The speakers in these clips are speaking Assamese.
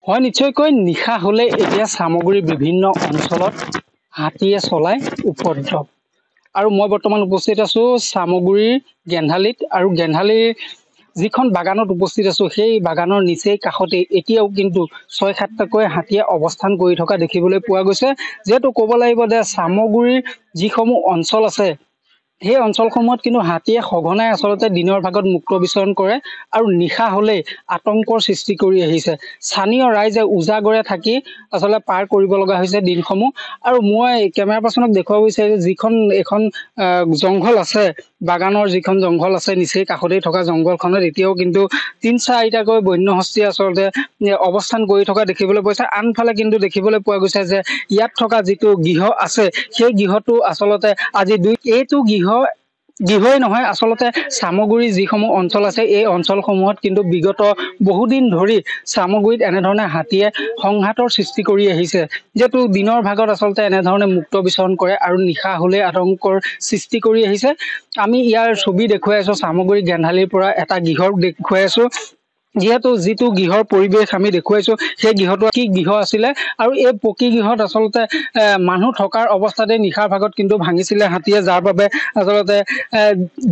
হয় নিশ্চয়কৈ নিশা হলে এতিয়া সামগ্ৰীৰ বিভিন্ন অঞ্চলত হাতীয়ে চলাই উপদ্ৰৱ আৰু মই বৰ্তমান উপস্থিত আছো সামগ্ৰীৰ গেন্ধালিত আৰু গেন্ধালিৰ যিখন বাগানত উপস্থিত আছো সেই বাগানৰ নিচেই কাষতে এতিয়াও কিন্তু ৬-৭টাকৈ হাতীয়ে অৱস্থান কৰি থকা দেখিবলৈ পোৱা গৈছে যেটো ক'ব লাগিব যে সামগ্ৰীৰ যিসমূহ অঞ্চল আছে সেই অঞ্চলসমূহত কিন্তু হাতীয়ে সঘনাই আচলতে দিনৰ ভাগত মুক্ত বিচৰণ কৰে আৰু নিশা হলে আতংকৰ সৃষ্টি কৰি আহিছে স্থানীয় ৰাইজে উজাগৰে থাকি আসলে পাৰ কৰিব লগা হৈছে দিনসমূহ আৰু মই কেমেৰা পাৰ্সনক দেখুৱাব বিচাৰিছো যিখন এখন জংঘল আছে বাগানৰ যিখন জংঘল আছে নিচেই কাষতেই থকা জংঘলখনত এতিয়াও কিন্তু ৩-৪টাকৈ বন্যহস্তী আসলতে অৱস্থান কৰি থকা দেখিবলৈ পাইছে আনফালে কিন্তু দেখিবলৈ পোৱা গৈছে যে ইয়াত থকা যিটো গৃহ আছে সেই গৃহটো আসলতে আজি এইটো গৃহই নহয় আসলতে সামগ্ৰী যিসমূহ অঞ্চল আছে এই অঞ্চলসমূহত কিন্তু বিগত বহুদিন ধৰি সামগ্ৰীত এনেধৰণে হাতীয়ে সংঘাতৰ সৃষ্টি কৰি আহিছে যেটো দিনৰ ভাগত আসলতে এনেধৰণে মুক্ত বিচৰণ কৰে আৰু নিশা হলে আতংকৰ সৃষ্টি কৰি আহিছে আমি ইয়াৰ ছবি দেখুৱাই আছো সামগ্ৰী গেন্ধালিৰ পৰা এটা গৃহৰ দেখুৱাই আছো যিটো গৃহৰ পৰিবেশ আমি দেখুৱাইছো সেই গৃহটো কি গৃহ আছিলে আৰু এই পকি গৃহত আসলতে মানুহ থকাৰ অৱস্থাতে নিশাৰ ভাগত কিন্তু ভাঙিছিলে হাতীয়ে যাৰ বাবে আসলতে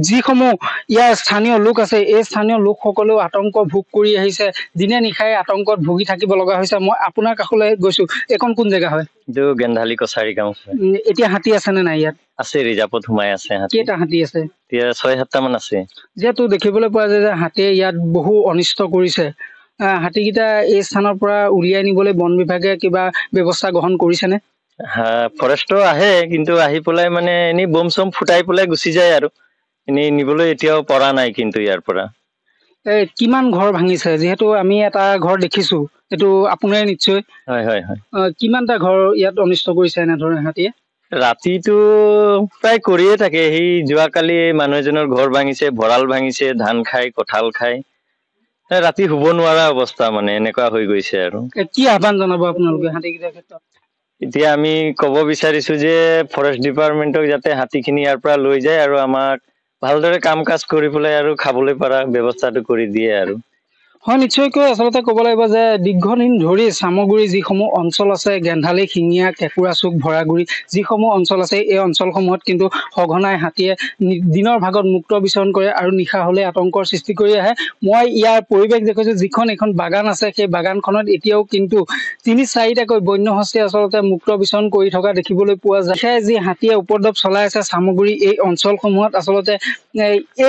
যিসমূহ ইয়াৰ স্থানীয় লোক আছে এই স্থানীয় লোকসকলেও আতংক ভোগ কৰি আহিছে দিনে নিশাই আতংকত ভুগি থাকিব লগা হৈছে মই আপোনাৰ কাষলৈ গৈছো এখন কোন জেগা হয় এইটো গেন্ধালি কছাৰী গাঁও এতিয়া হাতী আছে নে নাই ইয়াত আছে ৰিজাৰ্ভত সোমাই আছে হাতী কেইটা হাতী আছে এতিয়া ৬-৭টা মান আছে যেটো দেখিবলৈ পোৱা যায় যে হাতীয়ে ইয়াত বহু অনিষ্ট কৰিছে হাতীকেইটা এই স্থানৰ পৰা উলিয়াই নিবলৈ বন বিভাগে কিবা ব্যৱস্থা গ্ৰহণ কৰিছে নে ফৰেষ্টৰ আহে কিন্তু আহি পেলাই মানে এনে বম চম ফুটাই পেলাই গুচি যায় আৰু এনে নিবলৈ এতিয়াও পৰা নাই কিন্তু ইয়াৰ পৰা কিমান ঘৰ ভাঙিছে যেহেতু আমি এটা ঘৰ দেখিছো এটো আপোনাৰ নিশ্চয় হয় হয় হয় কিমানটা ঘৰ ইয়াত অনিষ্ট কৰিছে এনে ধৰণে হাতীয়ে ৰাতিটো প্ৰায় কৰিয়ে থাকে সেই যোৱাকালি মানুহ এজনৰ ঘৰ ভাঙিছে ভঁৰাল ভাঙিছে ধান খাই কঁঠাল খাই ৰাতি শুব নোৱাৰা অৱস্থা মানে এনেকুৱা হৈ গৈছে আৰু কি আহ্বান জনাব আপোনালোকে হাতীকেইটাৰ ক্ষেত্ৰত এতিয়া আমি ক'ব বিচাৰিছো যে ফৰেষ্ট ডিপাৰ্টমেণ্টক যাতে হাতীখিনি ইয়াৰ পৰা লৈ যায় আৰু আমাক ভালদৰে কাম কাজ কৰি পেলাই আৰু খাবলৈ পৰা ব্যৱস্থাটো কৰি দিয়ে আৰু হয় নিশ্চয়কৈ আসলতে ক'ব লাগিব যে দীৰ্ঘদিন ধৰি সামগ্ৰী যিসমূহ অঞ্চল আছে গেন্ধালি শিঙিয়া কেকুৰাচুক ভৰাগুৰি যিসমূহ অঞ্চল আছে এই অঞ্চলসমূহত কিন্তু সঘনাই হাতীয়ে দিনৰ ভাগত মুক্ত বিচৰণ কৰে আৰু নিশা হলে আতংকৰ সৃষ্টি কৰি আহে মই ইয়াৰ পৰিৱেশ দেখুৱাইছো যিখন এখন বাগান আছে সেই বাগানখনত এতিয়াও কিন্তু ৩-৪টাকৈ বন্যহস্তী আসলতে মুক্ত বিচৰণ কৰি থকা দেখিবলৈ পোৱা যায় যি হাতীয়ে উপদ্ৰৱ চলাই আছে সামগ্ৰী এই অঞ্চলসমূহত আসলতে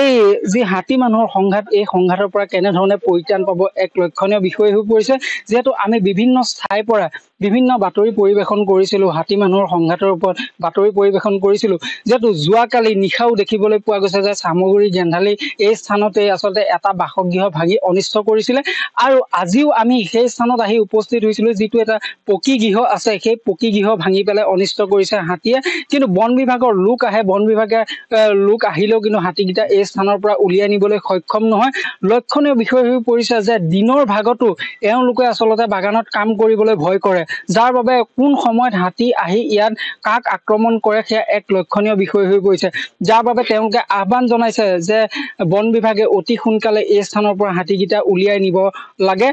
এই যি হাতী মানুহৰ সংঘাত এই সংঘাতৰ পৰা কেনেধৰণে পৰিত্ৰাণ পাব এক লক্ষণীয় বিষয় হৈ পৰিছে যেহেতু আমি বিভিন্ন ঠাইৰ পৰা বিভিন্ন বাতৰি পৰিবেশন কৰিছিলো হাতী মানুহৰ সংঘাতৰ ওপৰত বাতৰি পৰিবেশন কৰিছিলো যেহেতু যোৱাকালি নিশাও দেখিবলৈ পোৱা গৈছে যে সামগ্ৰী গেন্ধালি এই স্থানতে আসলতে এটা বাসগৃহ ভাঙি অনিষ্ট কৰিছিলে আৰু আজিও আমি সেই স্থানত আহি উপস্থিত হৈছিলো যিটো এটা পকি গৃহ আছে সেই পকি গৃহ ভাঙি পেলাই অনিষ্ট কৰিছে হাতীয়ে কিন্তু বন বিভাগৰ লোক আহে বন বিভাগে লোক আহিলেও কিন্তু হাতীকেইটা এই স্থানৰ পৰা উলিয়াই নিবলৈ সক্ষম নহয় লক্ষণীয় বিষয় হৈ পৰিছে যে দিনৰ ভাগতো এওঁলোকে আসলতে বাগানত কাম কৰিবলৈ ভয় কৰে যাৰ বাবে কোন সময়ত হাতী আহি ইয়াত কাক আক্ৰমণ কৰে সেয়া এক লক্ষণীয় বিষয় হৈ পৰিছে যাৰ বাবে তেওঁলোকে আহ্বান জনাইছে যে বন বিভাগে অতি সোনকালে এই স্থানৰ পৰা হাতীকেইটা উলিয়াই নিব লাগে